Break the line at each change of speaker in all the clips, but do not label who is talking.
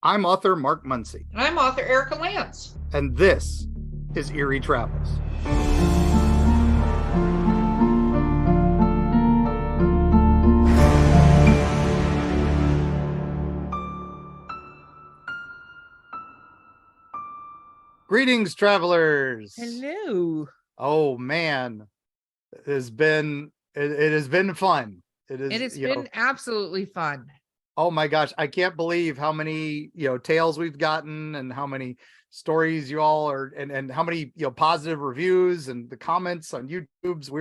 I'm author Mark Muncy,
And I'm author Erika Lance.
and this is Eerie Travels. Greetings, travelers.
Hello.
Oh man, it has been fun.
It has been absolutely fun.
Oh my gosh, I can't believe how many tales we've gotten and how many stories you all are and how many positive reviews and the comments on YouTube's.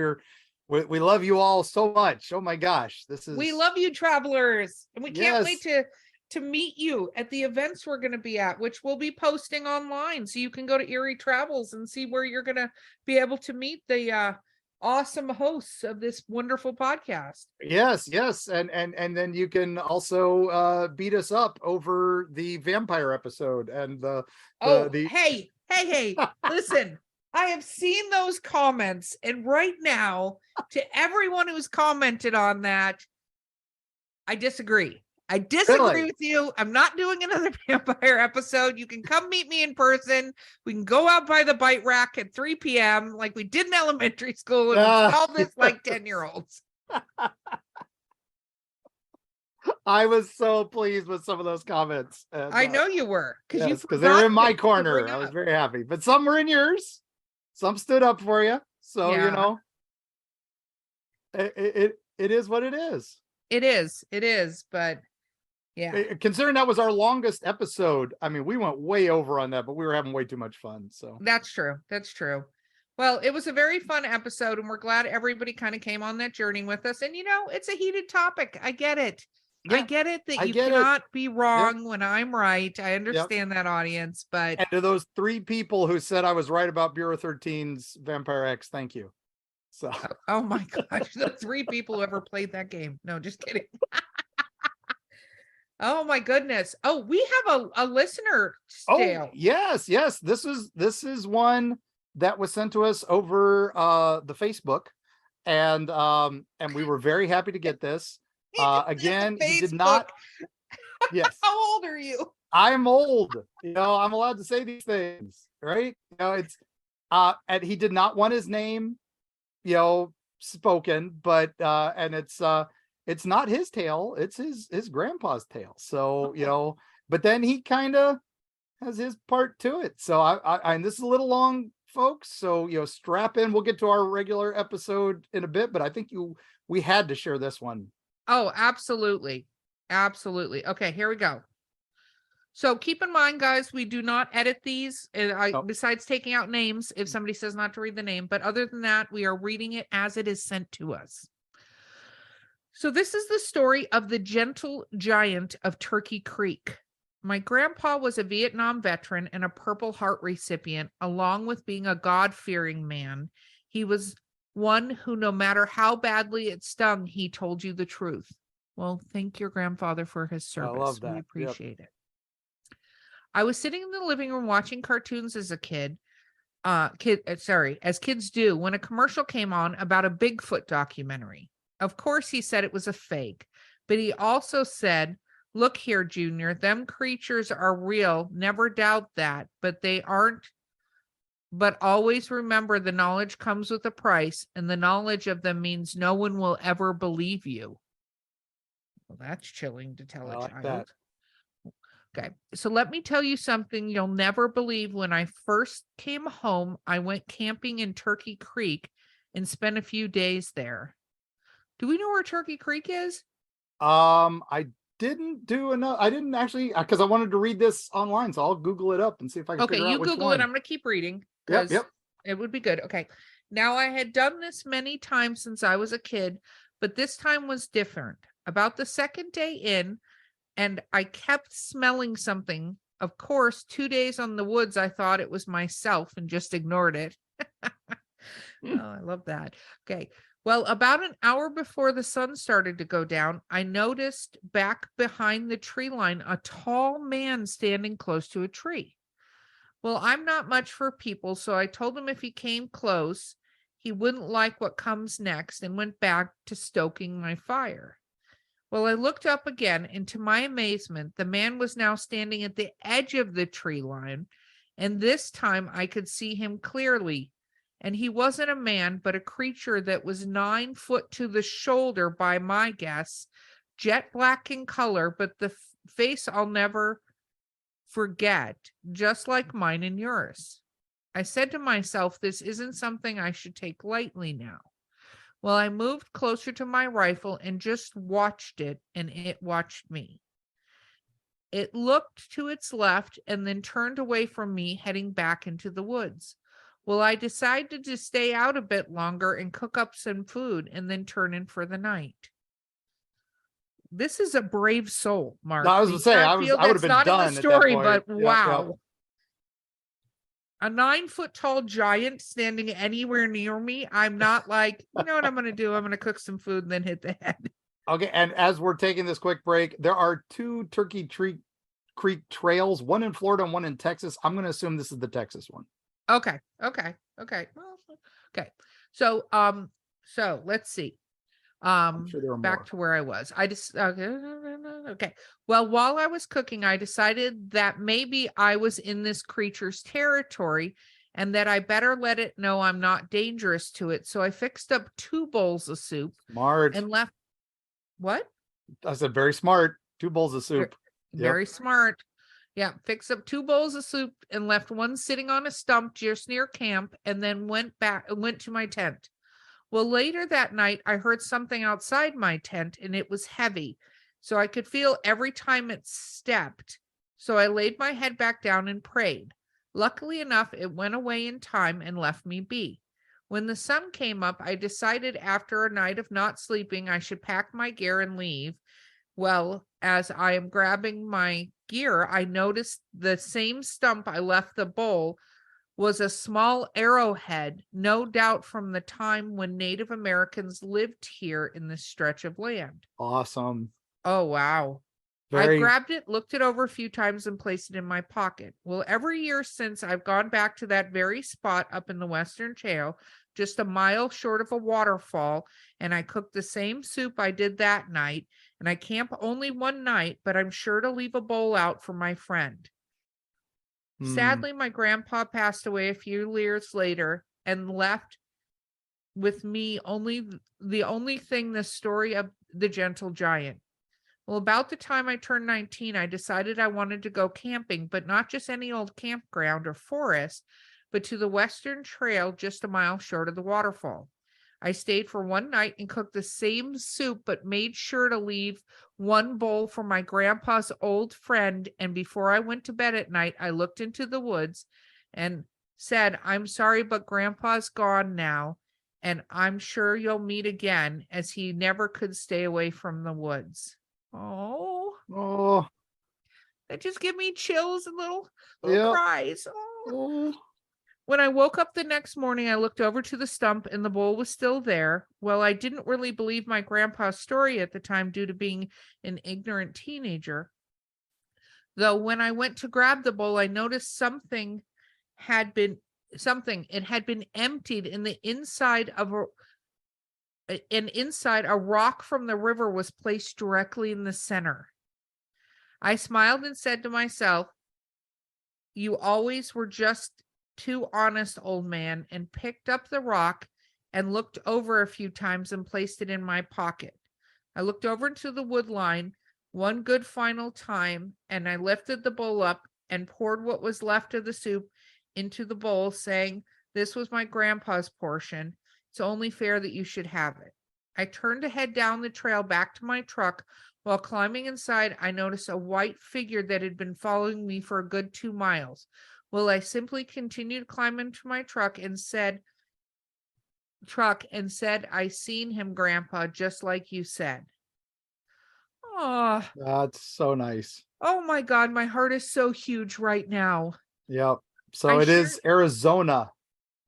We love you all so much. Oh my gosh,
we love you, travelers, and we can't wait
Yes.
to meet you at the events we're going to be at, which we'll be posting online, so you can go to Eerie Travels and see where you're going to be able to meet the awesome hosts of this wonderful podcast.
Yes, and then you can also beat us up over the vampire episode and
hey, listen, I have seen those comments, and right now, to everyone who's commented on that, I disagree.
Really?
With you. I'm not doing another vampire episode. You can come meet me in person. We can go out by the bite rack at 3 p.m. like we did in elementary school and install this like 10-year-olds.
I was so pleased with some of those comments. And,
I know you were,
because they were in my corner. I was very happy, but some were in yours. Some stood up for you. So, it is what it is.
It is, but yeah.
Considering that was our longest episode, I mean, we went way over on that, but we were having way too much fun. So
that's true. Well, it was a very fun episode, and we're glad everybody kind of came on that journey with us. And it's a heated topic. I get it. Yeah, I get it that you cannot be wrong when I'm right. I understand that, audience, but
and to those 3 people who said I was right about Bureau 13's Vampire X, thank you. So
oh my gosh, the 3 people who ever played that game. No, just kidding. Oh my goodness. Oh, we have a listener tale.
Oh, yes. This is one that was sent to us over the Facebook, and we were very happy to get this. Again, he did not. Yes.
How old are you?
I'm old. I'm allowed to say these things, right? It's and he did not want his name, spoken, but and it's not his tale, it's his grandpa's tale. So, but then he kind of has his part to it. So I and this is a little long, folks. So, strap in. We'll get to our regular episode in a bit, but I think we had to share this one.
Oh, absolutely. Absolutely. Okay, here we go. So keep in mind, guys, we do not edit these. Besides taking out names, if somebody says not to read the name, but other than that, we are reading it as it is sent to us. So this is the story of the gentle giant of Turkey Creek. My grandpa was a Vietnam veteran and a Purple Heart recipient, along with being a God-fearing man. He was one who, no matter how badly it stung, he told you the truth. Well, thank your grandfather for his service.
I love that.
We appreciate it. I was sitting in the living room watching cartoons as a as kids do, when a commercial came on about a Bigfoot documentary. Of course, he said it was a fake, but he also said, "Look here, Junior, them creatures are real. Never doubt that, but they aren't. But always remember the knowledge comes with a price, and the knowledge of them means no one will ever believe you." Well, that's chilling to tell a child. That. Okay, so let me tell you something you'll never believe. When I first came home, I went camping in Turkey Creek and spent a few days there. Do we know where Turkey Creek is?
I didn't do enough. I didn't actually, because I wanted to read this online, so I'll Google it up and see if I can figure out which one. Okay, you Google it.
I'm going to keep reading because it would be good. Okay, now I had done this many times since I was a kid, but this time was different. About the second day in, and I kept smelling something. Of course, 2 days on the woods, I thought it was myself and just ignored it. Oh, I love that. Okay. Well, about an hour before the sun started to go down, I noticed back behind the tree line a tall man standing close to a tree. Well, I'm not much for people, so I told him if he came close, he wouldn't like what comes next, and went back to stoking my fire. Well, I looked up again, and to my amazement, the man was now standing at the edge of the tree line, and this time I could see him clearly. And he wasn't a man, but a creature that was 9 foot to the shoulder by my guess, jet black in color, but the face I'll never forget, just like mine and yours. I said to myself, this isn't something I should take lightly now. Well, I moved closer to my rifle and just watched it, and it watched me. It looked to its left and then turned away from me, heading back into the woods. Well, I decided to stay out a bit longer and cook up some food and then turn in for the night. This is a brave soul, Mark.
No, I was going to say, I would have been
not
done
in the story,
at that
but
point.
wow.
Yep.
A 9-foot tall giant standing anywhere near me. I'm not like, you know what I'm going to do? I'm going to cook some food and then hit the head.
Okay, and as we're taking this quick break, there are 2 Turkey Creek trails, one in Florida and one in Texas. I'm going to assume this is the Texas one.
Okay. So let's see.
I'm sure there are
Back
more.
to where I was. Okay. Well, while I was cooking, I decided that maybe I was in this creature's territory and that I better let it know I'm not dangerous to it. So I fixed up 2 bowls of soup
Smart.
and left. What?
I said very smart. 2 bowls of soup.
Very smart. Yeah, fixed up 2 bowls of soup and left one sitting on a stump just near camp, and then went to my tent. Well, later that night, I heard something outside my tent, and it was heavy, so I could feel every time it stepped. So I laid my head back down and prayed. Luckily enough, it went away in time and left me be. When the sun came up, I decided after a night of not sleeping, I should pack my gear and leave. Well, as I am grabbing my gear, I noticed the same stump I left the bowl was a small arrowhead, no doubt from the time when Native Americans lived here in this stretch of land.
Awesome.
Oh, wow. I grabbed it, looked it over a few times, and placed it in my pocket. Well, every year since, I've gone back to that very spot up in the Western Trail, just a mile short of a waterfall, and I cooked the same soup I did that night, and I camp only one night, but I'm sure to leave a bowl out for my friend. Sadly, my grandpa passed away a few years later and left with me the only thing, the story of the gentle giant. Well, about the time I turned 19, I decided I wanted to go camping, but not just any old campground or forest, but to the Western Trail just a mile short of the waterfall. I stayed for one night and cooked the same soup, but made sure to leave one bowl for my grandpa's old friend. And before I went to bed at night, I looked into the woods and said, I'm sorry, but grandpa's gone now. And I'm sure you'll meet again, as he never could stay away from the woods. Oh, that just give me chills and little cries. Oh. When I woke up the next morning, I looked over to the stump and the bowl was still there. Well, I didn't really believe my grandpa's story at the time due to being an ignorant teenager. Though when I went to grab the bowl, I noticed it had been emptied in the inside of a rock from the river was placed directly in the center. I smiled and said to myself, you always were just too honest, old man, and picked up the rock and looked over a few times and placed it in my pocket. I looked over into the wood line one good final time, and I lifted the bowl up and poured what was left of the soup into the bowl, saying, this was my grandpa's portion. It's only fair that you should have it. I turned to head down the trail back to my truck. While climbing inside, I noticed a white figure that had been following me for a good 2 miles. Well, I simply continued to climb into my truck and said, I seen him, Grandpa, just like you said. Oh,
that's so nice.
Oh my God, my heart is so huge right now.
Yep. So it is Arizona.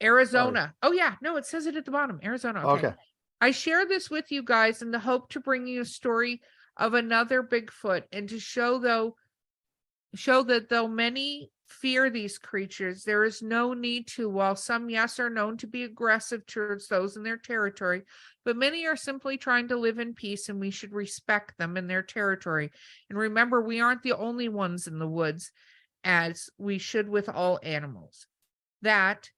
Sorry. Oh yeah, no, it says it at the bottom. Arizona. Okay. I share this with you guys in the hope to bring you a story of another Bigfoot and to show that though many fear these creatures. There is no need to. While some, yes, are known to be aggressive towards those in their territory, but many are simply trying to live in peace, and we should respect them in their territory. And remember, we aren't the only ones in the woods, as we should with all animals. That,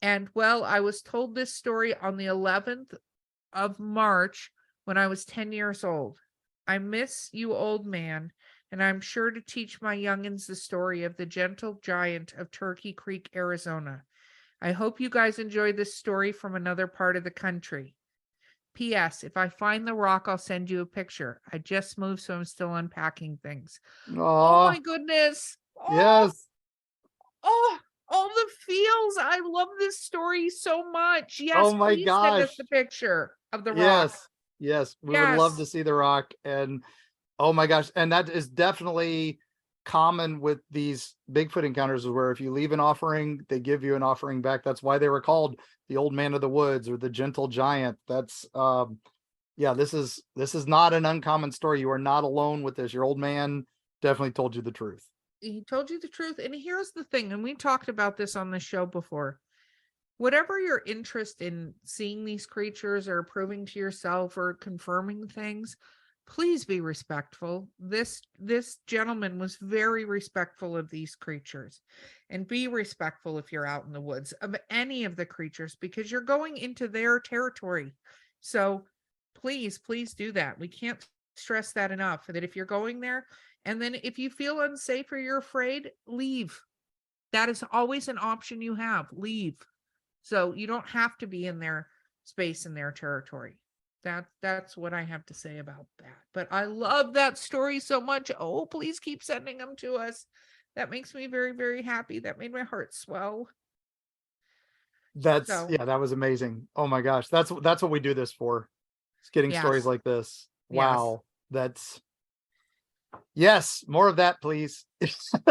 and well, I was told this story on the 11th of March when I was 10 years old. I miss you, old man, and I'm sure to teach my youngins the story of the gentle giant of Turkey Creek, Arizona. I hope you guys enjoy this story from another part of the country. P.S. If I find the rock, I'll send you a picture. I just moved, so I'm still unpacking things. Oh my goodness.
Yes.
Oh, all the feels. I love this story so much. Yes,
Oh my
please send us
gosh.
the picture of the rock.
Yes. Yes. We would love to
Yes.
see the rock. And oh my gosh. And that is definitely common with these Bigfoot encounters, where if you leave an offering, they give you an offering back. That's why they were called the old man of the woods or the gentle giant. That's yeah, this is not an uncommon story. You are not alone with this. Your old man definitely told you the truth.
He told you the truth. And here's the thing, and we talked about this on the show before. Whatever your interest in seeing these creatures or proving to yourself or confirming things, please be respectful. This gentleman was very respectful of these creatures. And be respectful if you're out in the woods of any of the creatures, because you're going into their territory. So please do that. We can't stress that enough, that if you're going there, and then if you feel unsafe or you're afraid, leave. That is always an option you have. Leave. So you don't have to be in their space, in their territory. That's what I have to say about that. But I love that story so much. Oh, please keep sending them to us. That makes me very, very happy. That made my heart swell.
That's
So,
yeah, that was amazing. Oh my gosh. That's what we do this for. It's getting stories
yes,
like this.
yes,
Wow. That's yes, more of that, please.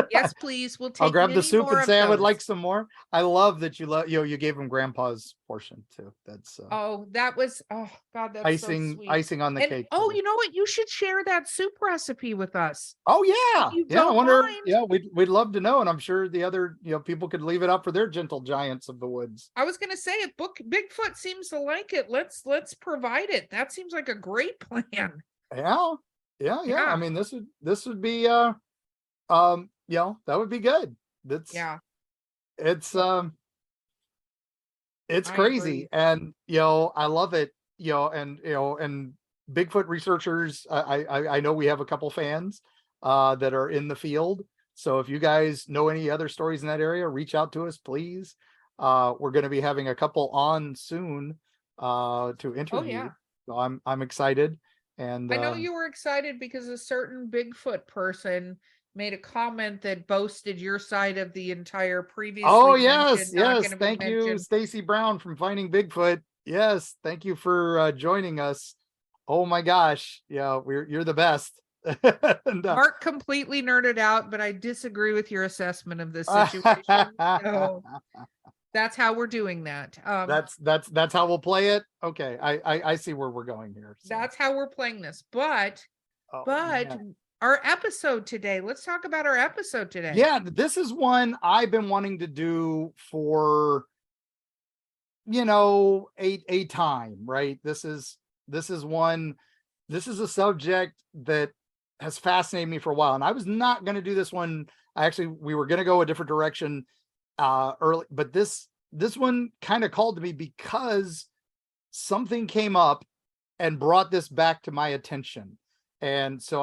yes, please. We'll
I'll
take
grab the
many
soup
more
and
of
say I would
those.
like some more. I love that you gave him grandpa's portion too. That's
Oh, that was, oh God, that's so sweet.
icing on the
And
cake.
oh,
There.
you know what? You should share that soup recipe with us.
Oh
If
yeah.
you
Yeah, I
don't
wonder,
mind.
yeah, we'd love to know, and I'm sure the other, people could leave it up for their gentle giants of the woods.
I was gonna say, if Bigfoot seems to like it, let's provide it. That seems like a great plan.
Yeah. Yeah. I
Yeah,
mean, this would be that would be good. That's
yeah,
it's it's
I
crazy.
agree.
And I love it. And Bigfoot researchers, I know we have a couple fans that are in the field. So if you guys know any other stories in that area, reach out to us, please. We're going to be having a couple on soon to
Oh
interview.
yeah.
So I'm excited. And
I know you were excited because a certain Bigfoot person made a comment that boasted your side of the entire
oh
previously
yes,
mentioned, not
yes.
going to be
Thank you,
mentioned.
Stacy Brown from Finding Bigfoot. Yes, thank you for joining us. Oh my gosh, yeah, you're the best. And,
Mark completely nerded out, but I disagree with your assessment of this situation. So that's how we're doing that.
that's how we'll play it. Okay, I see where we're going here. So.
That's how we're playing this. But
Oh,
but
man.
our episode today, let's talk about our episode today.
Yeah, this is one I've been wanting to do for a time, right? This is one, this is a subject that has fascinated me for a while, and I was not going to do this one. We were going to go a different direction early, but this one kind of called to me because something came up and brought this back to my attention. And so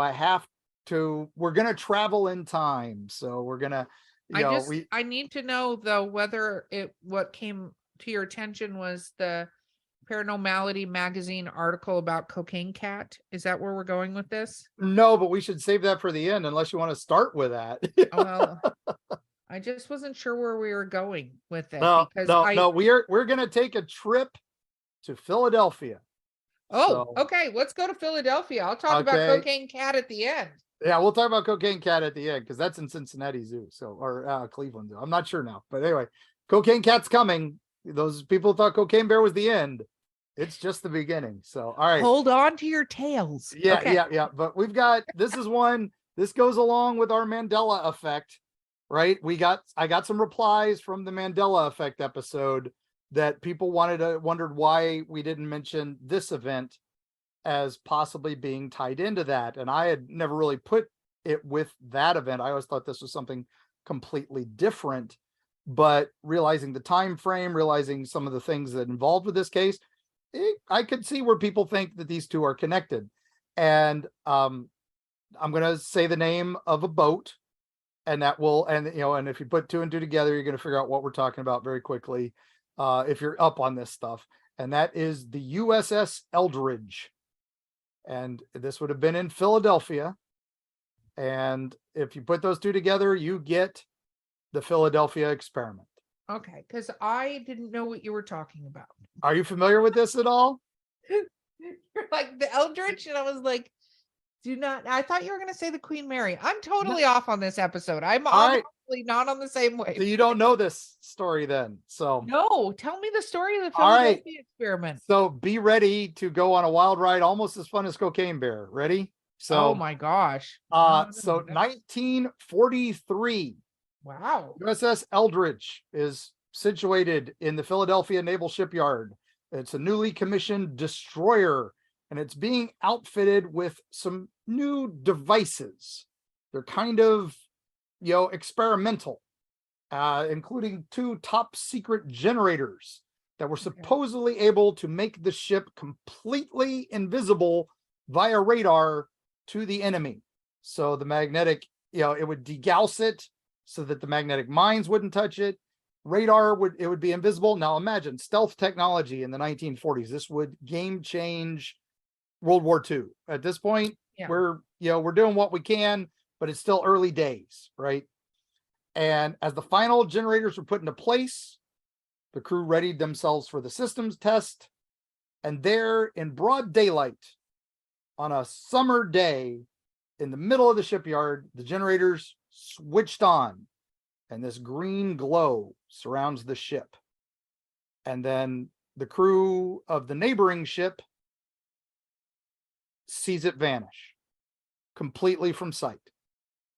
we're going to travel in time. So we're going to,
I need to know though whether what came to your attention was the Paranormality magazine article about Cocaine Cat. Is that where we're going with this?
no, but we should save that for the end unless you want to start with that.
Oh, well, I just wasn't sure where we were going with it
No,
because
no, we're going to take a trip to Philadelphia.
Oh,
So,
okay. Let's go to Philadelphia. I'll talk about
okay.
Cocaine Cat at the end.
Yeah, we'll talk about Cocaine Cat at the end because that's in Cincinnati Zoo, or Cleveland Zoo. I'm not sure now, but anyway, Cocaine Cat's coming. Those people thought Cocaine Bear was the end. It's just the beginning. So, all right.
Hold on to your tails.
Yeah,
okay.
yeah. But we've got, this goes along with our Mandela effect. right? I got some replies from the Mandela Effect episode that people wondered why we didn't mention this event as possibly being tied into that. And I had never really put it with that event. I always thought this was something completely different, but realizing the time frame, realizing some of the things that involved with this case, I could see where people think that these two are connected. And I'm going to say the name of a boat, and that will, and and if you put two and two together, you're going to figure out what we're talking about very quickly, if you're up on this stuff. And that is the USS Eldridge. And this would have been in Philadelphia. And if you put those two together, you get the Philadelphia experiment.
Okay, because I didn't know what you were talking about.
Are you familiar with this at all?
You're like the Eldritch, and I was like, I thought you were going to say the Queen Mary. I'm totally off on this episode. I'm obviously not on the same
So
wave.
you don't know this story then. So
no, tell me the story of the Philadelphia experiment.
So be ready to go on a wild ride, almost as fun as Cocaine Bear. Ready? So
oh my gosh.
So 1943.
Wow.
USS Eldridge is situated in the Philadelphia Naval Shipyard. It's a newly commissioned destroyer, and it's being outfitted with some new devices. They're kind of, experimental, including two top secret generators that were supposedly able to make the ship completely invisible via radar to the enemy. So the magnetic, it would degauss it so that the magnetic mines wouldn't touch it. Radar would be invisible. Now imagine stealth technology in the 1940s. This would game change World War II. At this point, we're doing what we can, but it's still early days, right? And as the final generators were put into place, the crew readied themselves for the systems test. And there in broad daylight on a summer day in the middle of the shipyard, the generators switched on, and this green glow surrounds the ship. And then the crew of the neighboring ship sees it vanish completely from sight.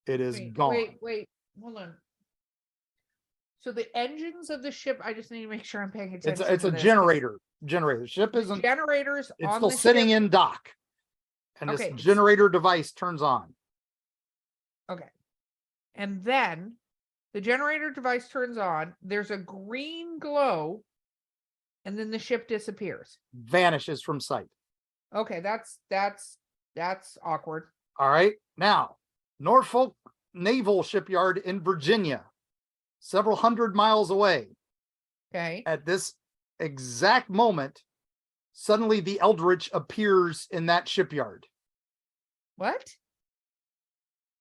It is gone.
Wait, hold on. So the engines of the ship, I just need to make sure I'm paying attention.
It's a generator. The ship isn't.
Generators.
It's still sitting in dock, and this generator device turns on.
Okay, and then the generator device turns on. There's a green glow, and then the ship disappears.
Vanishes from sight.
Okay, that's awkward.
All right, now Norfolk Naval Shipyard in Virginia, several hundred miles away.
Okay.
At this exact moment, suddenly the Eldritch appears in that shipyard.
What?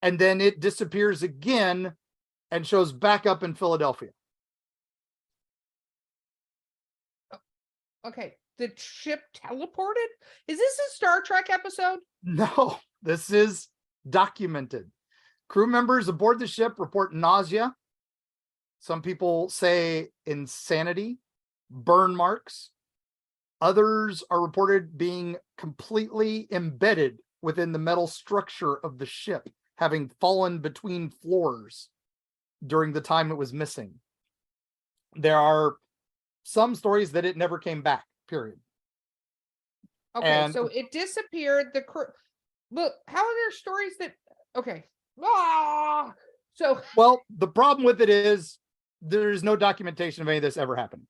And then it disappears again and shows back up in Philadelphia.
Okay. The ship teleported? Is this a Star Trek episode?
No, this is documented. Crew members aboard the ship report nausea. Some people say insanity, burn marks. Others are reported being completely embedded within the metal structure of the ship, having fallen between floors during the time it was missing. There are some stories that it never came back, period.
Okay, so it disappeared. The crew. Look, how are there stories that? Okay.
Well, the problem with it is there's no documentation of any of this ever happened.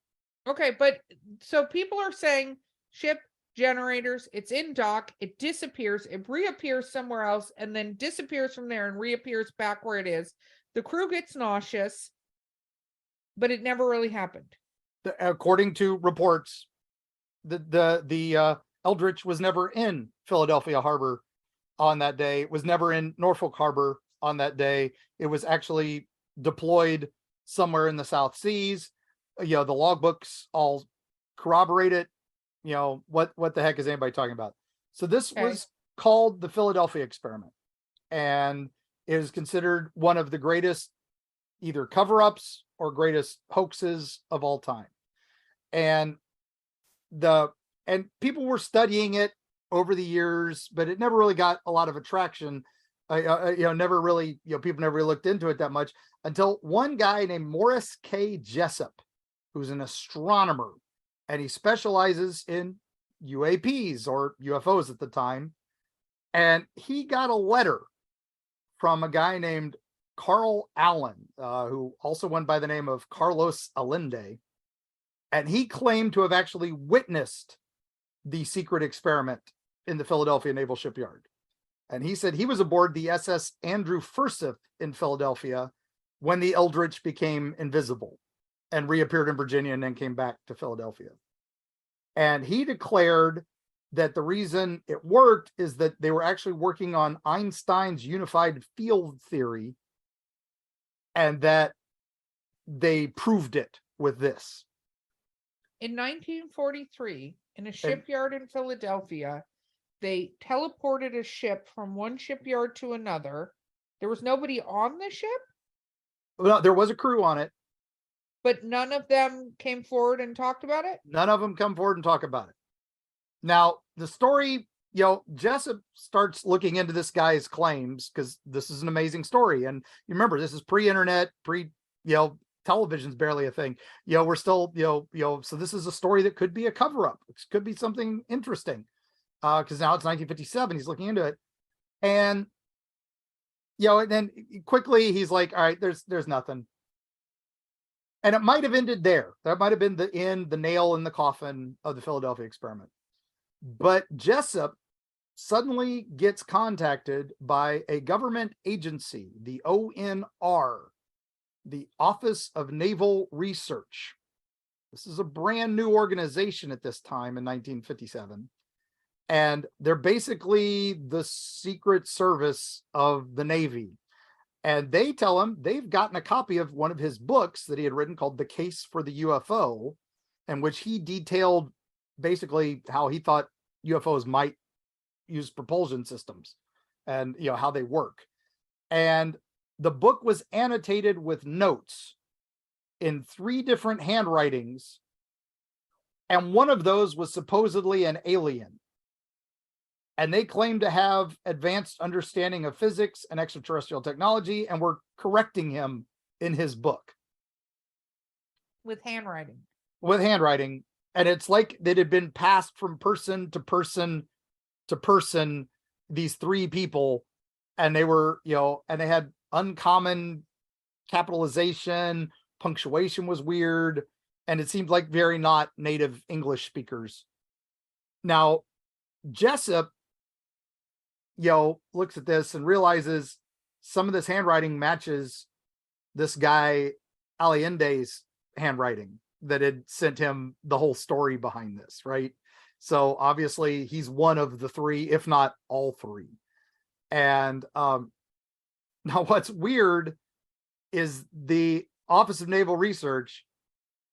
Okay, but so people are saying ship generators, it's in dock, it disappears, it reappears somewhere else, and then disappears from there and reappears back where it is. The crew gets nauseous, but it never really happened.
According to reports, the Eldritch was never in Philadelphia Harbor on that day. It was never in Norfolk Harbor on that day. It was actually deployed somewhere in the South Seas. The logbooks all corroborate it. What the heck is anybody talking about? So this was called the Philadelphia experiment, and it is considered one of the greatest either cover-ups or greatest hoaxes of all time. And people were studying it over the years, but it never really got a lot of attraction Never really, people never really looked into it that much until one guy named Morris K. Jessup, who's an astronomer, and he specializes in UAPs or UFOs at the time. And he got a letter from a guy named Carl Allen, who also went by the name of Carlos Allende. And he claimed to have actually witnessed the secret experiment in the Philadelphia Naval Shipyard. And he said he was aboard the SS Andrew Forsyth in Philadelphia when the Eldritch became invisible and reappeared in Virginia and then came back to Philadelphia. And he declared that the reason it worked is that they were actually working on Einstein's unified field theory, and that they proved it with this.
In 1943, in a shipyard in Philadelphia, they teleported a ship from one shipyard to another. There was nobody on the ship?
Well, there was a crew on it.
But none of them came forward and talked about it?
None of them come forward and talk about it. Now, the story, Jessup starts looking into this guy's claims because this is an amazing story. And you remember, this is pre-internet, television's barely a thing. We're still, so this is a story that could be a cover-up. It could be something interesting. Because now it's 1957, he's looking into it. And, and then quickly he's like, all right, there's nothing. And it might have ended there. That might have been the nail in the coffin of the Philadelphia experiment. But Jessup suddenly gets contacted by a government agency, the ONR, the Office of Naval Research. This is a brand new organization at this time in 1957. And they're basically the Secret Service of the Navy. And they tell him they've gotten a copy of one of his books that he had written called The Case for the UFO, in which he detailed basically how he thought UFOs might use propulsion systems and how they work. And the book was annotated with notes in 3 different handwritings. And one of those was supposedly an alien. And they claim to have advanced understanding of physics and extraterrestrial technology, and were correcting him in his book.
With handwriting.
With handwriting. And it's like that had been passed from person to person to person, these 3 people, and they were, and they had uncommon capitalization, punctuation was weird, and it seemed like very not native English speakers. Now, Jessup, looks at this and realizes some of this handwriting matches this guy Allende's handwriting that had sent him the whole story behind this, right? So obviously he's one of the 3, if not all 3. And now what's weird is the Office of Naval Research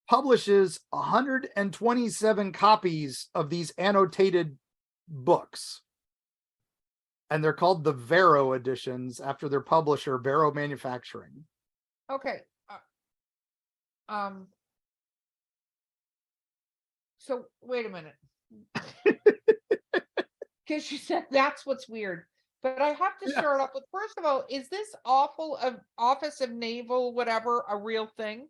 publishes 127 copies of these annotated books. And they're called the Vero editions after their publisher, Vero Manufacturing.
Okay. So wait a minute. Because you said that's what's weird. But I have to start off with, first of all, is this Office of Naval whatever a real thing?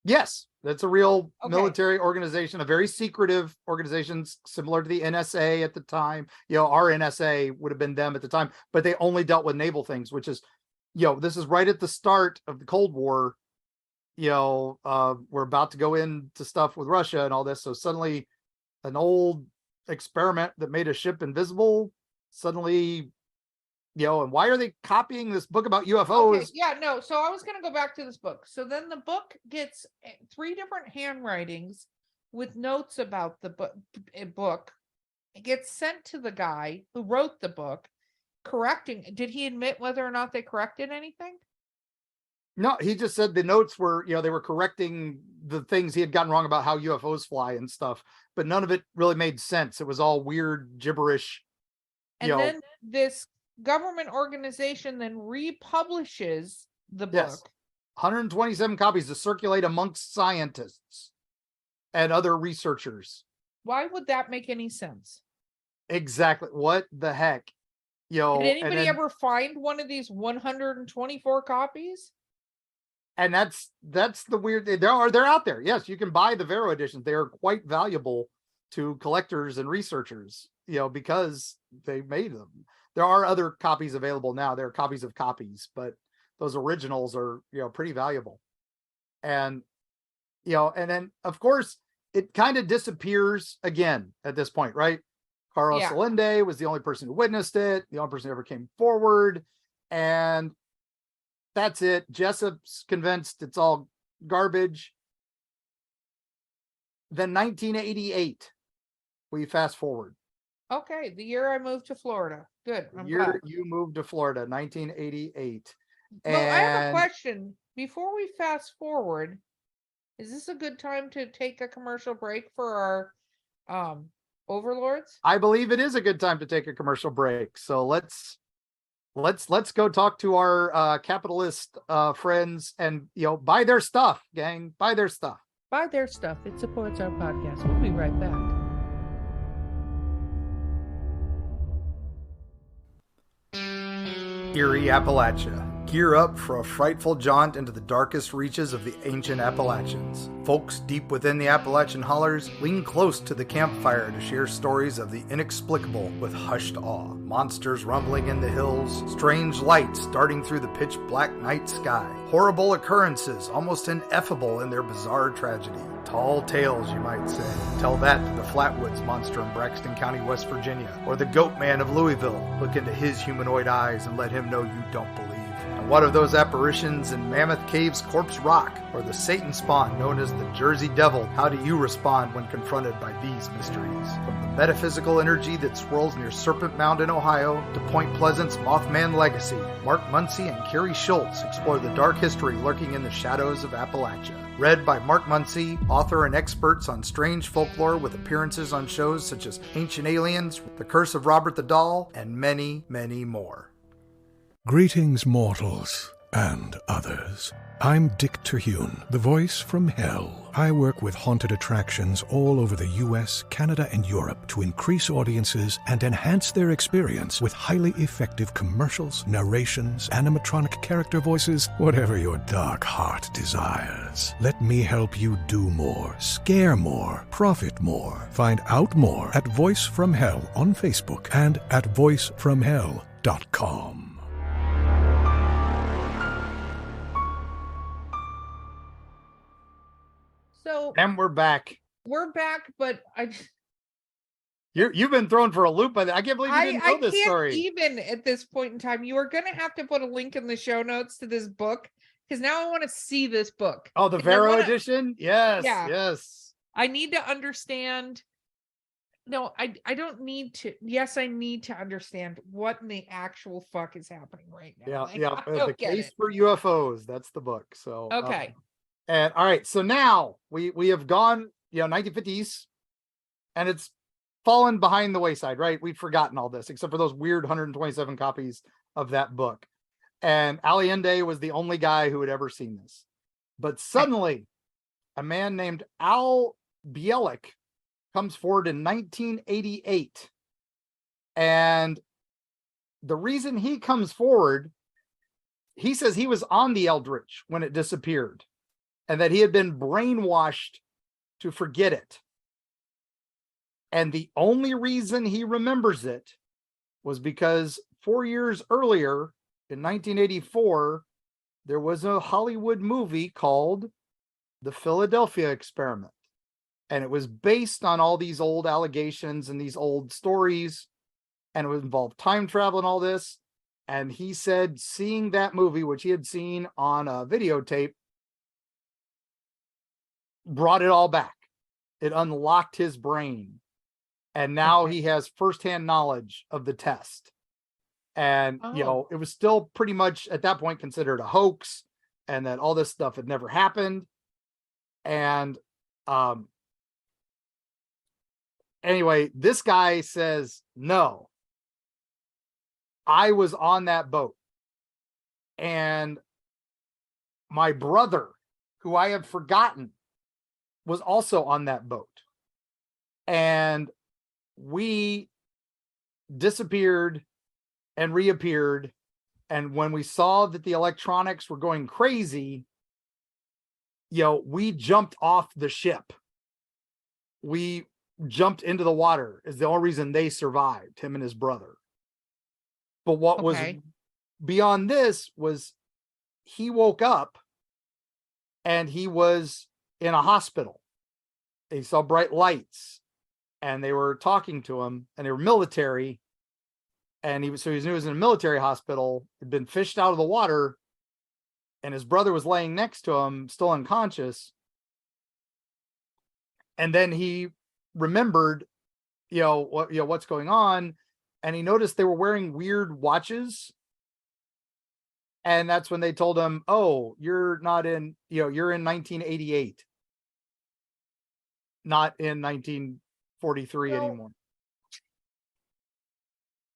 Yes, that's a real military organization, a very secretive organization similar to the NSA at the time. Our NSA would have been them at the time, but they only dealt with naval things, which is, this is right at the start of the Cold War. We're about to go into stuff with Russia and all this. So suddenly an old experiment that made a ship invisible suddenly, and why are they copying this book about UFOs?
Okay, yeah, no. So I was going to go back to this book. So then the book gets 3 different handwritings with notes about the book. It gets sent to the guy who wrote the book, correcting. Did he admit whether or not they corrected anything?
No, he just said the notes were, they were correcting the things he had gotten wrong about how UFOs fly and stuff, but none of it really made sense. It was all weird gibberish.
And then this government organization then republishes the book.
Yes. 127 copies to circulate amongst scientists and other researchers.
Why would that make any sense?
Exactly. What the heck?
Did
and
anybody ever find one of these 124 copies?
And that's the weird thing. They're out there. Yes, you can buy the Vero editions. They are quite valuable to collectors and researchers, because they made them. There are other copies available now. There are copies of copies, but those originals are, pretty valuable. And, and then of course it kind of disappears again at this point, right? Carlos Salende was the only person who witnessed it, the only person who ever came forward. And that's it. Jessup's convinced it's all garbage. Then 1988, we fast forward.
Okay, the year I moved to Florida. Good.
The year you moved to Florida, 1988.
Well, I have a question. Before we fast forward, is this a good time to take a commercial break for our overlords?
I believe it is a good time to take a commercial break. So let's go talk to our capitalist friends and buy their stuff, gang. Buy their stuff.
Buy their stuff. It supports our podcast. We'll be right back.
Erie, Appalachia. Gear up for a frightful jaunt into the darkest reaches of the ancient Appalachians. Folks deep within the Appalachian hollers lean close to the campfire to share stories of the inexplicable with hushed awe. Monsters rumbling in the hills, strange lights darting through the pitch black night sky, horrible occurrences almost ineffable in their bizarre tragedy. Tall tales, you might say. Tell that to the Flatwoods monster in Braxton County, West Virginia, or the Goat Man of Louisville. Look into his humanoid eyes and let him know you don't believe. And what of those apparitions in Mammoth Cave's Corpse Rock, or the Satan spawn known as the Jersey Devil? How do you respond when confronted by these mysteries? From the metaphysical energy that swirls near Serpent Mound in Ohio to Point Pleasant's Mothman legacy, Mark Muncy and Carrie Schultz explore the dark history lurking in the shadows of Appalachia. Read by Mark Muncy, author and experts on strange folklore with appearances on shows such as Ancient Aliens, The Curse of Robert the Doll, and many, many more.
Greetings, mortals and others. I'm Dick Terhune, the voice from hell. I work with haunted attractions all over the US, Canada, and Europe to increase audiences and enhance their experience with highly effective commercials, narrations, animatronic character voices, whatever your dark heart desires. Let me help you do more, scare more, profit more. Find out more at Voice from Hell on Facebook and at voicefromhell.com.
So,
and we're back.
But
you've been thrown for a loop by that. I can't believe you didn't know this story.
Even at this point in time, you are going to have to put a link in the show notes to this book, because now I want to see this book.
Oh, the Vero edition? Yes. Yeah. Yes.
I need to understand. No, I don't need to. Yes, I need to understand what in the actual fuck is happening right now.
Yeah. The Case for UFOs. That's the book. So
okay.
And all right, so now we have gone, 1950s, and it's fallen behind the wayside, right? We've forgotten all this, except for those weird 127 copies of that book. And Allende was the only guy who had ever seen this. But suddenly, a man named Al Bielek comes forward in 1988. And the reason he comes forward, he says he was on the Eldritch when it disappeared, and that he had been brainwashed to forget it. And the only reason he remembers it was because 4 years earlier, in 1984, there was a Hollywood movie called The Philadelphia Experiment. And it was based on all these old allegations and these old stories, and it would involve time travel and all this. And he said seeing that movie, which he had seen on a videotape, brought it all back. It unlocked his brain. And now he has firsthand knowledge of the test. And, it was still pretty much at that point considered a hoax, and that all this stuff had never happened. And anyway, this guy says, no, I was on that boat. And my brother, who I have forgotten, was also on that boat. And we disappeared and reappeared. And when we saw that the electronics were going crazy, we jumped off the ship. We jumped into the water is the only reason they survived, him and his brother. But what was beyond this was he woke up and he was in a hospital. He saw bright lights and they were talking to him, and they were military. And he was in a military hospital, had been fished out of the water, and his brother was laying next to him, still unconscious. And then he remembered, what's going on. And he noticed they were wearing weird watches. And that's when they told him, oh, you're not in, you're in 1988, not in 1943 anymore.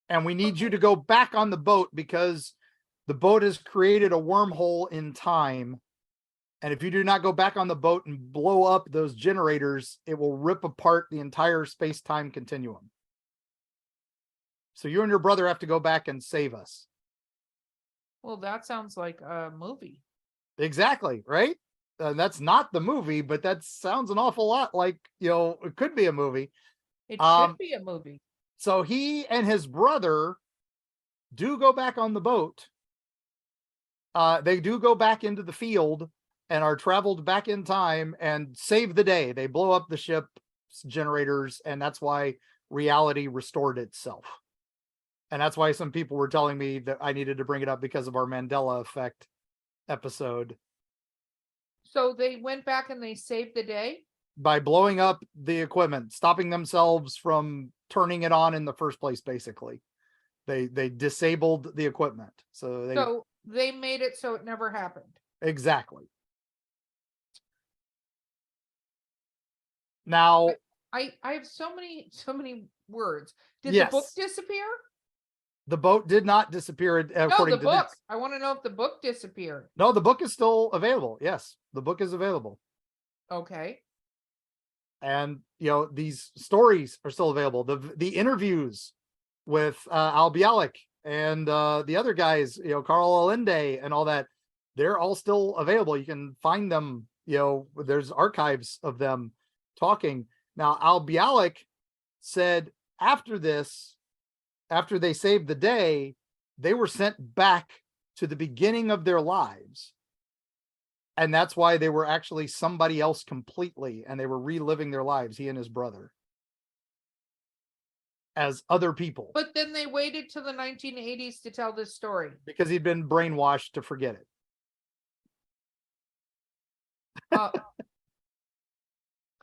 And we need you to go back on the boat because the boat has created a wormhole in time. And if you do not go back on the boat and blow up those generators, it will rip apart the entire space-time continuum. So you and your brother have to go back and save us.
Well, that sounds like a movie.
Exactly, right? That's not the movie, but that sounds an awful lot like, it could be a movie.
It should be a movie.
So he and his brother do go back on the boat. They do go back into the field and are traveled back in time and save the day. They blow up the ship's generators, and that's why reality restored itself. And that's why some people were telling me that I needed to bring it up because of our Mandela Effect episode.
So they went back and they saved the day?
By blowing up the equipment, stopping themselves from turning it on in the first place, basically. They disabled the equipment. So
they made it so it never happened.
Exactly. Now
I have so many words. Did
yes.
the book disappear?
The boat did not disappear according to
book.
this.
I want to know if the book disappeared.
No, the book is still available. Yes, the book is available.
Okay.
And these stories are still available. The interviews with Al Bialik and the other guys, Carl Allende and all that, they're all still available. You can find them. There's archives of them talking. Now, Al Bialik said after they saved the day, they were sent back to the beginning of their lives. And that's why they were actually somebody else completely, and they were reliving their lives, he and his brother, as other people.
But then they waited till the 1980s to tell this story.
Because he'd been brainwashed to forget it.
I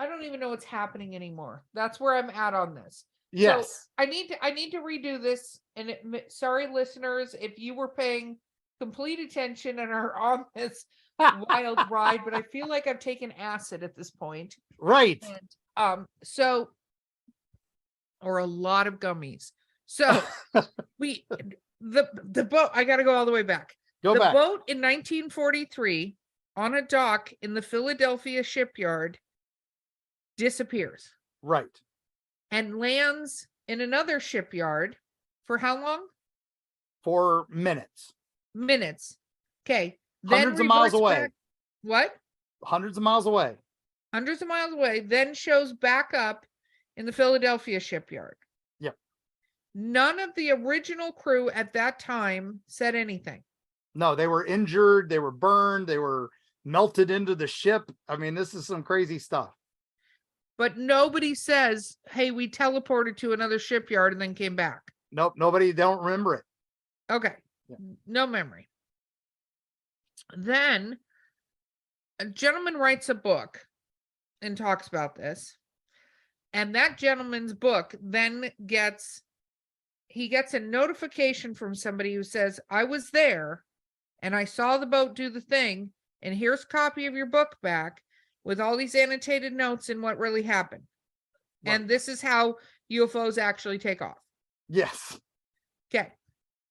don't even know what's happening anymore. That's where I'm at on this.
Yes.
So I need to redo this. And sorry, listeners, if you were paying complete attention and are on this wild ride, but I feel like I've taken acid at this point.
Right.
And, or a lot of gummies. So the boat, I got to go all the way back.
The
boat in 1943 on a dock in the Philadelphia shipyard disappears.
Right.
And lands in another shipyard for how long?
For minutes.
Okay.
Hundreds of miles away.
Back. What?
Hundreds of miles away.
Then shows back up in the Philadelphia shipyard.
Yep.
None of the original crew at that time said anything.
No, they were injured. They were burned. They were melted into the ship. I mean, this is some crazy stuff.
But nobody says, hey, we teleported to another shipyard and then came back.
Nope. Nobody, don't remember it.
Okay. Yeah. No memory. Then a gentleman writes a book and talks about this. And that gentleman's book then gets a notification from somebody who says, I was there and I saw the boat do the thing. And here's a copy of your book back with all these annotated notes and what really happened. Right. And this is how UFOs actually take off.
Yes.
Okay.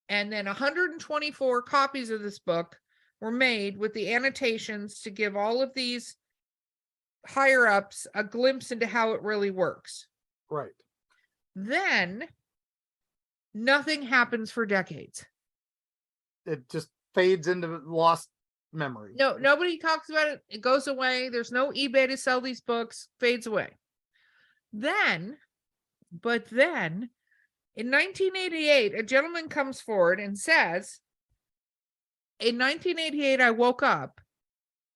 And then 124 copies of this book were made with the annotations to give all of these higher ups a glimpse into how it really works.
Right.
Then Nothing happens for decades.
It just fades into lost memory.
No, nobody talks about it. It goes away. There's no eBay to sell these books. Fades away. Then in 1988, a gentleman comes forward and says, in 1988, I woke up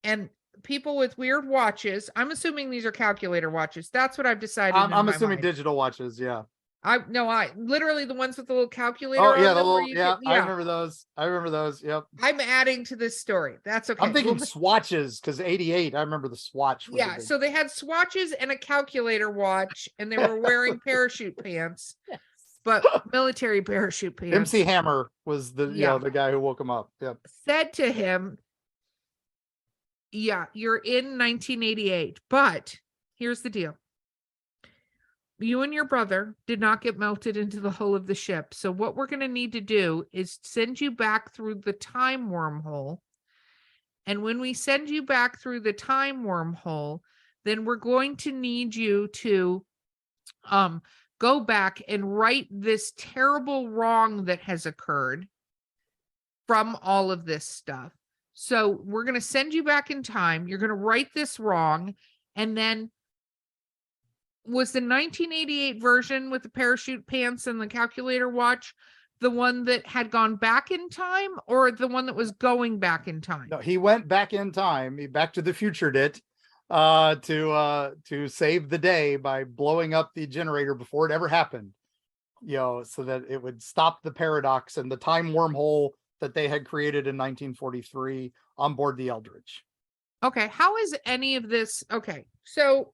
and people with weird watches, I'm assuming these are calculator watches. That's what I've decided.
I'm assuming digital watches. Yeah.
I literally the ones with the little calculator.
Oh yeah,
on them
yeah. I remember those. Yep.
I'm adding to this story. That's okay.
I'm thinking swatches because 88. I remember the swatch.
Yeah, so they had swatches and a calculator watch, and they were wearing parachute pants,
yes.
But military parachute pants.
MC Hammer was the the guy who woke him up. Yep.
Said to him, "Yeah, you're in 1988, but here's the deal. You and your brother did not get melted into the hull of the ship. So what we're going to need to do is send you back through the time wormhole. And when we send you back through the time wormhole, then we're going to need you to go back and right this terrible wrong that has occurred from all of this stuff. So we're going to send you back in time. You're going to right this wrong. And then was the 1988 version with the parachute pants and the calculator watch the one that had gone back in time, or the one that was going back in time?
No, he went back in time. He Back to the Future did to save the day by blowing up the generator before it ever happened. So that it would stop the paradox and the time wormhole that they had created in 1943 on board the Eldridge.
Okay, how is any of this? Okay, so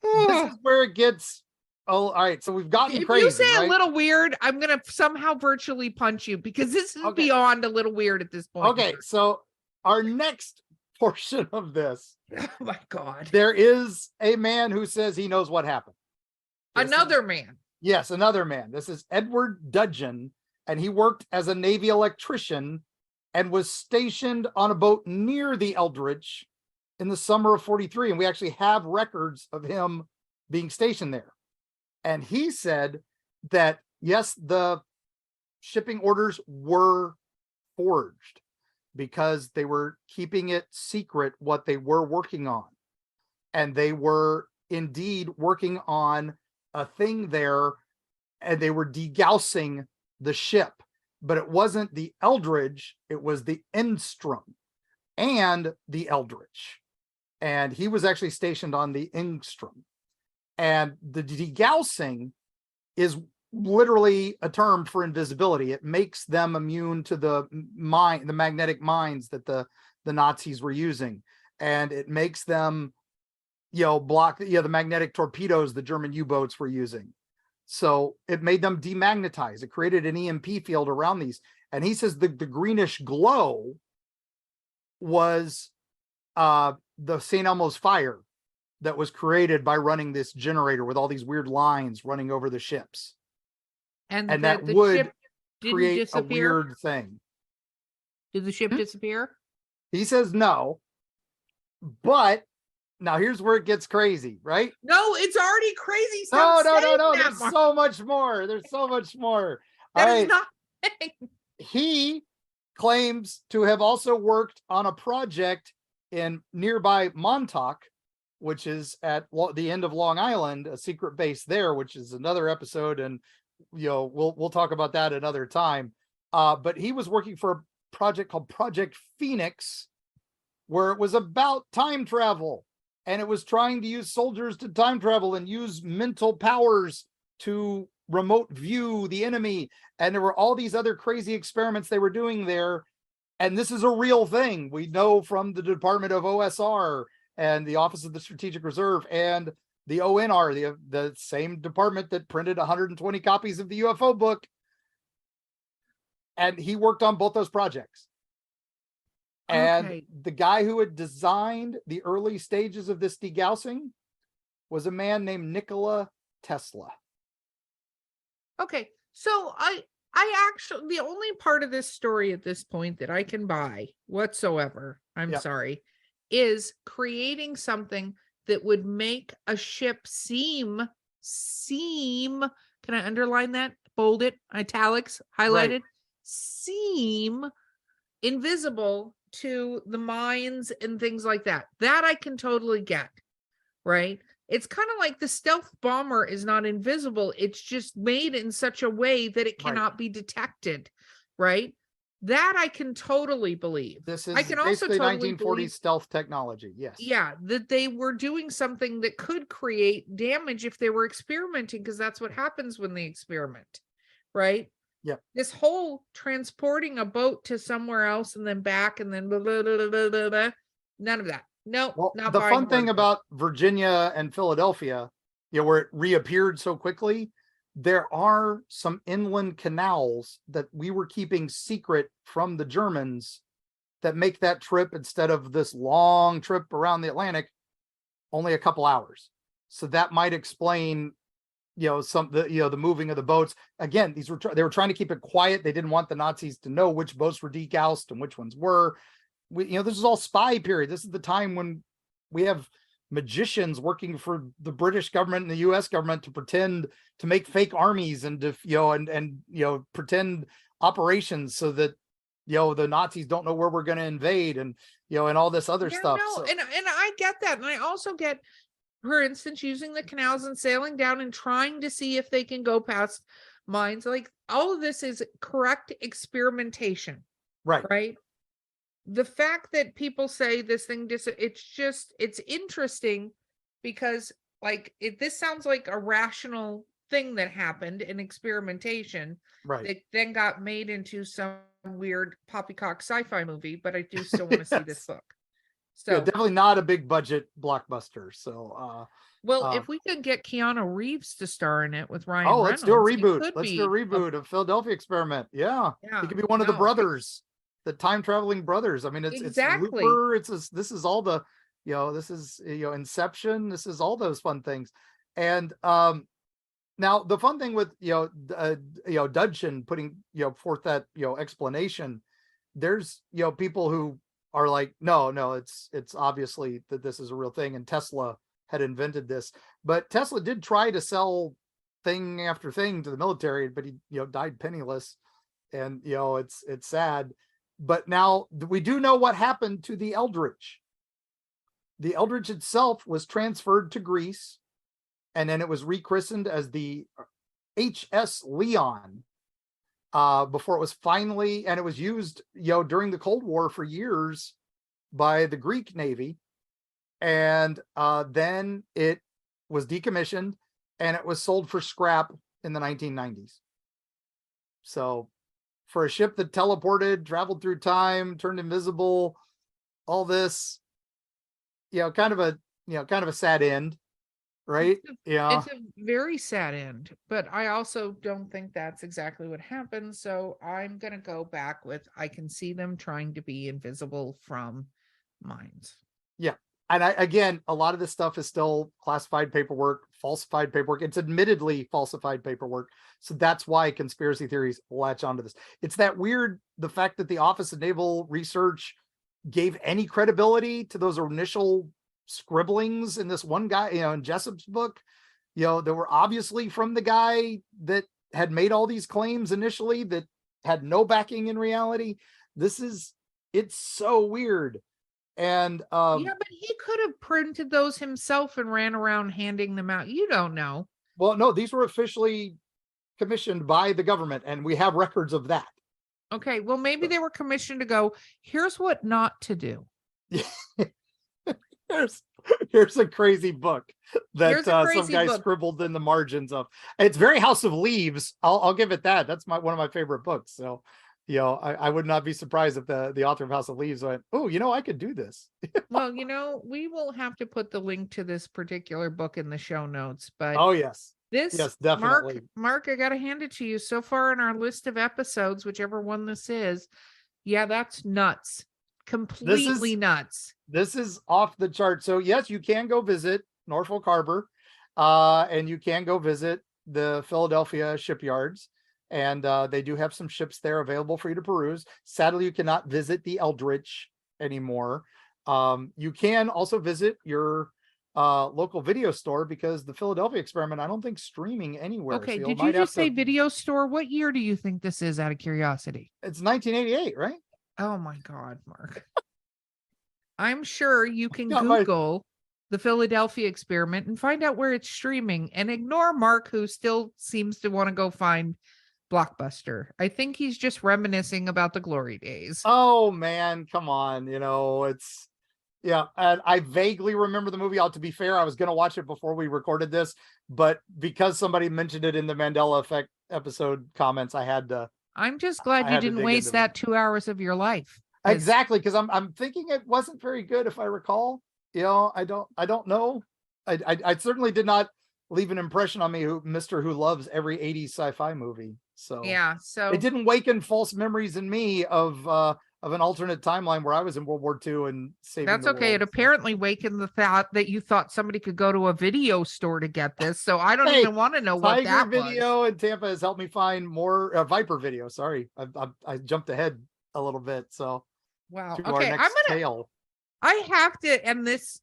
this is where it gets. Oh, all right. So we've gotten crazy.
If you say
right?
a little weird, I'm gonna somehow virtually punch you because this is beyond a little weird at this point.
Okay, so our next portion of this.
Oh my God.
There is a man who says he knows what happened.
Another man.
Yes, another man. This is Edward Dudgeon, and he worked as a Navy electrician and was stationed on a boat near the Eldridge in the summer of 43. And we actually have records of him being stationed there. And he said that, yes, the shipping orders were forged because they were keeping it secret what they were working on. And they were indeed working on a thing there, and they were degaussing the ship. But it wasn't the Eldridge, it was the Enstrom and the Eldridge. And he was actually stationed on the Engstrom. And the degaussing is literally a term for invisibility. It makes them immune to the magnetic mines that the Nazis were using. And it makes them, block the magnetic torpedoes the German U-boats were using. So it made them demagnetize. It created an EMP field around these. And he says the greenish glow was the St. Elmo's fire that was created by running this generator with all these weird lines running over the ships. And that would create a weird thing.
Did the ship disappear?
He says no. But now here's where it gets crazy, right?
No, it's already crazy.
No. There's so much more. There's so much more.
That is not.
He claims to have also worked on a project in nearby Montauk, which is at the end of Long Island, a secret base there, which is another episode, and we'll talk about that another time. But he was working for a project called Project Phoenix, where it was about time travel, and it was trying to use soldiers to time travel and use mental powers to remote view the enemy. And there were all these other crazy experiments they were doing there. And this is a real thing. We know from the Department of OSR and the Office of the Strategic Reserve and the ONR, the same department that printed 120 copies of the UFO book. And he worked on both those projects. And the guy who had designed the early stages of this degaussing was a man named Nikola Tesla.
Okay, so I actually, the only part of this story at this point that I can buy whatsoever, I'm sorry, is creating something that would make a ship seem, can I underline that? bolded, italics, highlighted,
Right.
seem invisible to the mines and things like that. That I can totally get, right? It's kind of like the stealth bomber is not invisible. It's just made in such a way that it
Right.
cannot be detected, right? That I can totally believe.
This
I
is
can also
basically
totally
1940s
believe,
stealth technology. Yes.
yeah, that they were doing something that could create damage if they were experimenting, because that's what happens when they experiment, right?
Yep.
This whole transporting a boat to somewhere else and then back and then blah, blah, blah, blah, blah, blah, none of that. No,
Well,
not
the
buying
fun
a word
thing
of it.
about Virginia and Philadelphia, where it reappeared so quickly, there are some inland canals that we were keeping secret from the Germans that make that trip, instead of this long trip around the Atlantic, only a couple hours. So that might explain, the moving of the boats. Again, they were trying to keep it quiet. They didn't want the Nazis to know which boats were degassed and which ones were. This is all spy period. This is the time when we have magicians working for the British government and the US government to pretend to make fake armies and to, pretend operations so that, the Nazis don't know where we're going to invade and all this other stuff.
No,
So,
and I get that. And I also get, for instance, using the canals and sailing down and trying to see if they can go past mines. Like, all of this is correct experimentation, right? The fact that people say this thing, it's interesting because, like, this sounds like a rational thing that happened in experimentation that then got made into some weird poppycock sci-fi movie, but I do still want to see this book. So
yeah, definitely not a big budget blockbuster. So
if we could get Keanu Reeves to star in it with Ryan Reynolds,
let's do a reboot.
it could
Let's
be
do a reboot of Philadelphia Experiment. Yeah.
Yeah,
He could be one of the brothers, the time traveling brothers. I mean,
Exactly.
it's Looper. This is all the, this is, Inception. This is all those fun things. And now the fun thing with, Dudgeon putting, forth that, explanation, there's, people who are like, no, it's obviously that this is a real thing. And Tesla had invented this, but Tesla did try to sell thing after thing to the military, but he, died penniless. And, it's sad. But now we do know what happened to the Eldridge. The Eldridge itself was transferred to Greece, and then it was rechristened as the HS Leon before it was finally, and it was used, during the Cold War for years by the Greek Navy. And then it was decommissioned and it was sold for scrap in the 1990s. So for a ship that teleported, traveled through time, turned invisible, all this, kind of a sad end, right?
It's a very sad end, but I also don't think that's exactly what happened. So I'm going to go back with, I can see them trying to be invisible from mines.
Yeah. And again, a lot of this stuff is still classified paperwork, falsified paperwork. It's admittedly falsified paperwork. So that's why conspiracy theories latch onto this. It's that weird, the fact that the Office of Naval Research gave any credibility to those initial scribblings in this one guy, in Jessup's book, that were obviously from the guy that had made all these claims initially that had no backing in reality. It's so weird. And
yeah, but he could have printed those himself and ran around handing them out. You don't know.
Well, no, these were officially commissioned by the government, and we have records of that.
Okay, well, maybe they were commissioned to go, here's what not to do.
Here's a crazy book that some guy scribbled in the margins of. It's very House of Leaves. I'll give it that. That's one of my favorite books. So, I would not be surprised if the author of House of Leaves went, oh, I could do this.
Well, we will have to put the link to this particular book in the show notes. But
oh yes,
yes,
definitely.
Mark, I got to hand it to you. So far in our list of episodes, whichever one this is, yeah, that's nuts. Completely nuts.
This is off the chart. So yes, you can go visit Norfolk Harbor, and you can go visit the Philadelphia shipyards, and they do have some ships there available for you to peruse. Sadly, you cannot visit the Eldridge anymore. You can also visit your local video store, because the Philadelphia Experiment, I don't think streaming anywhere.
Okay,
So
did you
might have
just say
to,
video store? What year do you think this is, out of curiosity?
it's 1988, right?
Oh my God, Mark. I'm sure you can
Got my-
Google the Philadelphia Experiment and find out where it's streaming, and ignore Mark, who still seems to want to go find Blockbuster. I think he's just reminiscing about the glory days.
Oh man, come on. It's, yeah. And I vaguely remember the movie. To be fair, I was going to watch it before we recorded this, but because somebody mentioned it in the Mandela Effect episode comments, I had to.
I'm just glad
I
you
had to
didn't
dig
waste
into
that 2 hours of your life. 'Cause
Exactly, because I'm thinking it wasn't very good, if I recall. I don't know. I certainly did not leave an impression on me, Mr. Who loves every 80s sci-fi movie. So
Yeah, so
it didn't waken false memories in me of an alternate timeline where I was in World War II and saving
that's
the
okay. It
world.
apparently wakened the thought that you thought somebody could go to a video store to get this. So I don't
Hey,
even want to know what
Tiger
that was.
Video in Tampa has helped me find more Viper Video. Sorry, I jumped ahead a little bit. So
Wow.
to our
Okay,
next tale.
I have to end this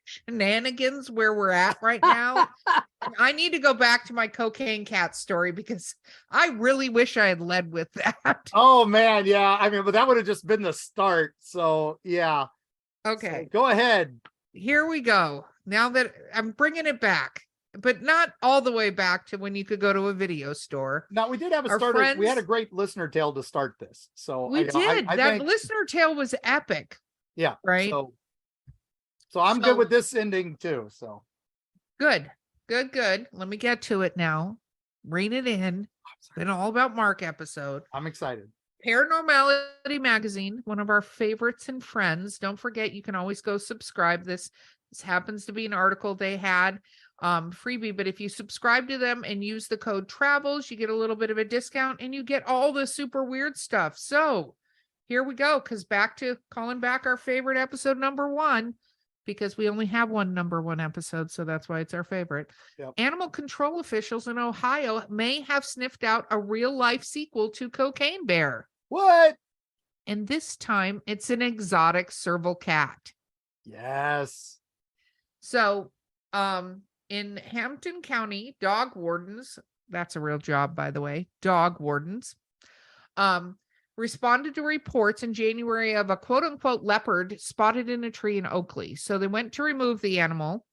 shenanigans where we're at right now. I need to go back to my cocaine cat story, because I really wish I had led with that.
Oh man, yeah. I mean, but that would have just been the start. So yeah.
Okay,
So go ahead.
here we go. Now that I'm bringing it back, but not all the way back to when you could go to a video store.
Now we did have a
Our
starter. We had a
friends-
great listener tale to start this. So
We did.
I
That
think,
listener tale was epic.
yeah.
right?
So I'm
So-
good with this ending too. So
Good. Let me get to it now. Rein it in. It's been all about Mark episode.
I'm excited.
Paranormality Magazine, one of our favorites and friends. Don't forget, you can always go subscribe. This happens to be an article they had freebie, but if you subscribe to them and use the code TRAVELS, you get a little bit of a discount and you get all the super weird stuff. So here we go, because back to calling back our favorite episode #1, because we only have one #1 episode, so that's why it's our favorite.
Yep.
Animal control officials in Ohio may have sniffed out a real life sequel to Cocaine Bear.
What?
And this time it's an exotic serval cat.
Yes.
So, in Hampton County, dog wardens, that's a real job, by the way, dog wardens, responded to reports in January of a quote unquote leopard spotted in a tree in Oakley. So they went to remove the animal,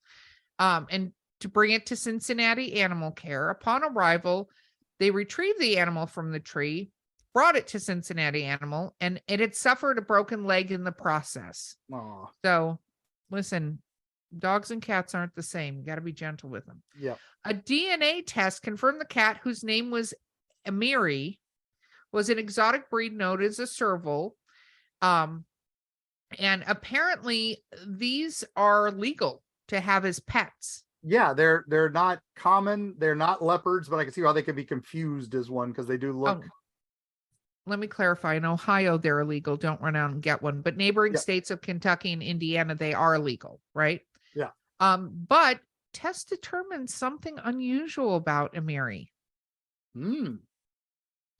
and to bring it to Cincinnati Animal Care. Upon arrival, they retrieved the animal from the tree, brought it to Cincinnati Animal, and it had suffered a broken leg in the process.
Oh,
So listen, dogs and cats aren't the same. You got to be gentle with them.
yeah.
A DNA test confirmed the cat, whose name was Amiri, was an exotic breed known as a serval. And apparently these are legal to have as pets.
Yeah, they're not common. They're not leopards, but I can see how they could be confused as one, because they do look.
Oh, let me clarify. In Ohio, they're illegal. Don't run out and get one. But neighboring
Yeah.
states of Kentucky and Indiana, they are legal, right?
Yeah.
But tests determined something unusual about Amiri.
Mm.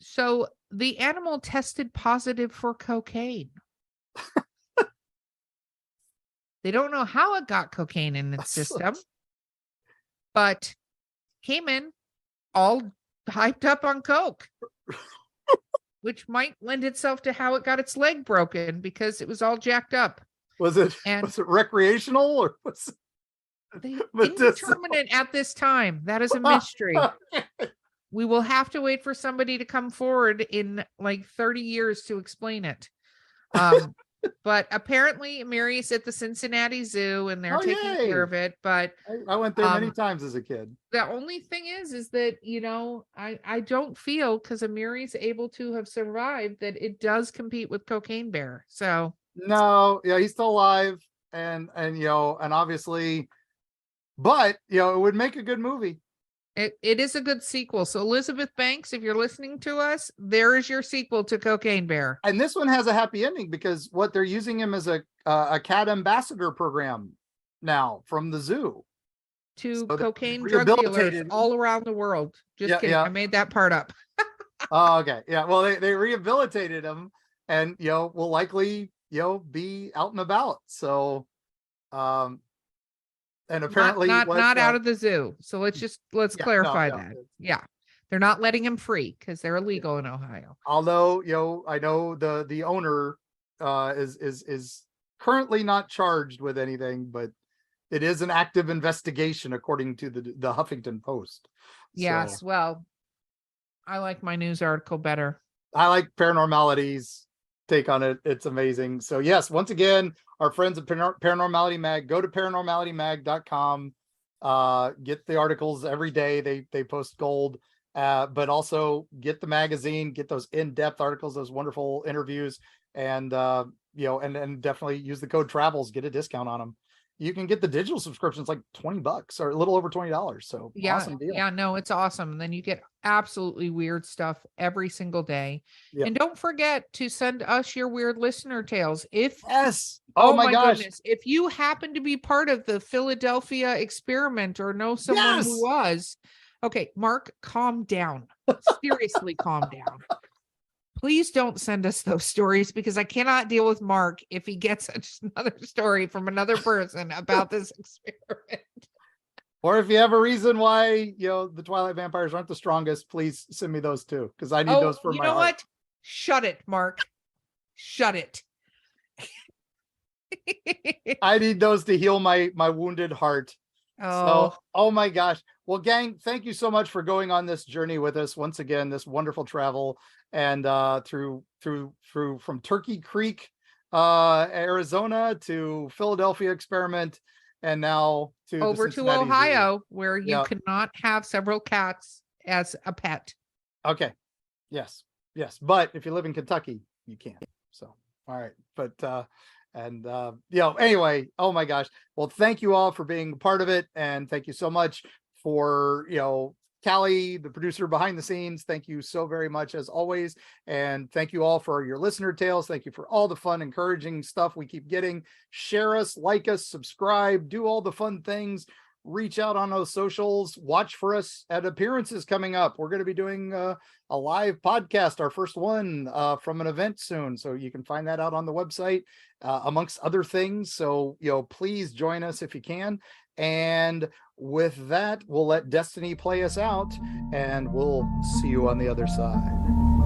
So the animal tested positive for cocaine. They don't know how it got cocaine in its system, but came in all hyped up on coke, which might lend itself to how it got its leg broken, because it was all jacked up.
Was it recreational, or was
They
But
didn't determine it at this time. That is a mystery. We will have to wait for somebody to come forward in like 30 years to explain it. But apparently Mary's at the Cincinnati Zoo and they're
Oh,
taking
yay.
care of it. But
I went there many
Um,
times as a kid.
the only thing is that, I don't feel, because Amiri's able to have survived, that it does compete with Cocaine Bear. So
No, yeah, he's still alive, and obviously, but it would make a good movie.
it is a good sequel. So Elizabeth Banks, if you're listening to us, there is your sequel to Cocaine Bear.
And this one has a happy ending, because what they're using him as a cat ambassador program now from the zoo.
To
So they
cocaine drug dealers
rehabilitated-
all around the world. Just
Yeah,
kidding.
yeah.
I made that part up.
Oh, okay, yeah. Well, they rehabilitated him, and will likely be out and about. So, And apparently
not out of the zoo. So let's
Yeah,
clarify
no,
that. Yeah. They're not letting him free because they're illegal in Ohio.
although, I know the owner is currently not charged with anything, but it is an active investigation according to the Huffington Post.
Yes.
So
Well, I like my news article better.
I like Paranormality's take on it. It's amazing. So yes, once again, our friends at Paranormality Mag, go to paranormalitymag.com. Get the articles every day. They post gold. But also get the magazine, get those in-depth articles, those wonderful interviews, and and definitely use the code travels, get a discount on them. You can get the digital subscriptions like $20 or a little over $20. So
Yeah.
awesome deal.
Yeah. No, it's awesome. And then you get absolutely weird stuff every single day.
Yeah.
And don't forget to send us your weird listener tales.
Yes. Oh my gosh.
Goodness. If you happen to be part of the Philadelphia experiment or know someone who was, okay, Mark, calm down. Seriously, calm down. Please don't send us those stories because I cannot deal with Mark if he gets another story from another person about this experiment.
Or if you have a reason why, the Twilight vampires aren't the strongest, please send me those too, because I need those for my heart.
What? Shut it, Mark. Shut it.
I need those to heal my wounded heart.
Oh.
So, oh my gosh. Well, gang, thank you so much for going on this journey with us. Once again, this wonderful travel and through from Turkey Creek, Arizona to Philadelphia experiment, and now to
over to Ohio, where you cannot have several cats as a pet.
Okay. Yes. But if you live in Kentucky, you can. So, all right. But anyway, oh my gosh. Well, thank you all for being a part of it. And thank you so much for, Callie, the producer behind the scenes. Thank you so very much as always. And thank you all for your listener tales. Thank you for all the fun, encouraging stuff we keep getting. Share us, like us, subscribe, do all the fun things. Reach out on those socials. Watch for us at appearances coming up. We're going to be doing a live podcast, our first one from an event soon. So you can find that out on the website, amongst other things. So, please join us if you can. And with that, we'll let Destiny play us out, and we'll see you on the other side.